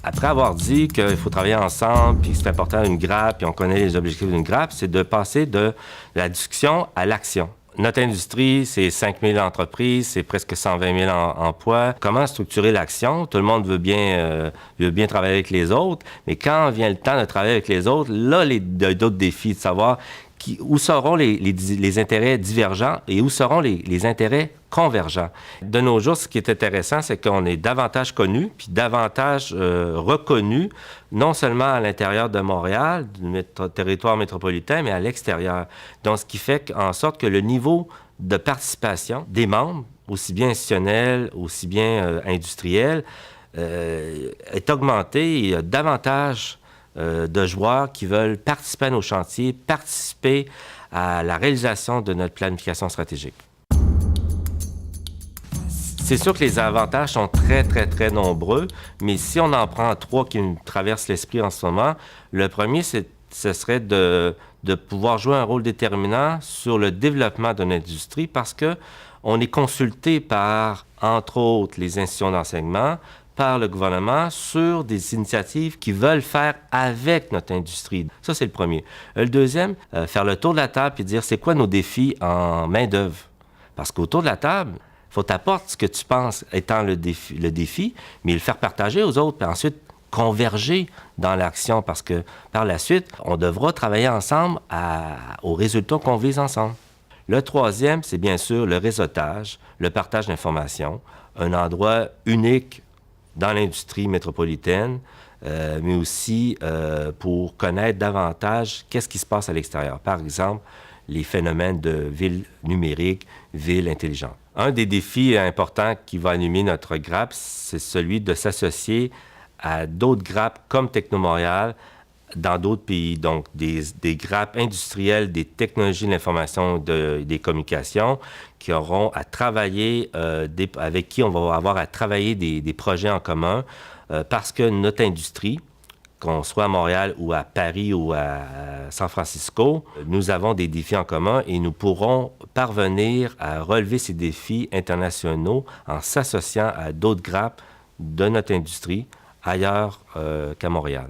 Après avoir dit qu'il faut travailler ensemble, puis c'est important une grappe, puis on connaît les objectifs d'une grappe, c'est de passer de la discussion à l'action. Notre industrie, c'est 5 000 entreprises, c'est presque 120 000 emplois. Comment structurer l'action? Tout le monde veut bien travailler avec les autres, mais quand vient le temps de travailler avec les autres, là, d'autres défis, de savoir où seront les intérêts divergents et où seront les intérêts convergents. De nos jours, ce qui est intéressant, c'est qu'on est davantage connu, puis davantage reconnu, non seulement à l'intérieur de Montréal, du territoire métropolitain, mais à l'extérieur. Donc, ce qui fait en sorte que le niveau de participation des membres, aussi bien institutionnels, aussi bien industriels, est augmenté. Il y a davantage de joueurs qui veulent participer à nos chantiers, participer à la réalisation de notre planification stratégique. C'est sûr que les avantages sont très, très, très nombreux, mais si on en prend 3 qui me traversent l'esprit en ce moment, le premier, ce serait de pouvoir jouer un rôle déterminant sur le développement de notre industrie parce qu'on est consulté par, entre autres, les institutions d'enseignement, par le gouvernement sur des initiatives qu'ils veulent faire avec notre industrie. Ça, c'est le premier. Le deuxième, faire le tour de la table et dire c'est quoi nos défis en main-d'œuvre. Parce qu'autour de la table, il faut t'apporter ce que tu penses étant le défi, mais le faire partager aux autres, puis ensuite converger dans l'action parce que par la suite, on devra travailler ensemble aux résultats qu'on vise ensemble. Le troisième, c'est bien sûr le réseautage, le partage d'informations, un endroit unique dans l'industrie métropolitaine, mais aussi pour connaître davantage qu'est-ce qui se passe à l'extérieur. Par exemple, les phénomènes de ville numérique, ville intelligente. Un des défis importants qui va animer notre grappe, c'est celui de s'associer à d'autres grappes comme Techno-Montréal dans d'autres pays. Donc, des grappes industrielles, des technologies de l'information et des communications qui auront à travailler, avec qui on va avoir à travailler des projets en commun parce que notre industrie, qu'on soit à Montréal ou à Paris ou à San Francisco, nous avons des défis en commun et nous pourrons parvenir à relever ces défis internationaux en s'associant à d'autres grappes de notre industrie ailleurs qu'à Montréal.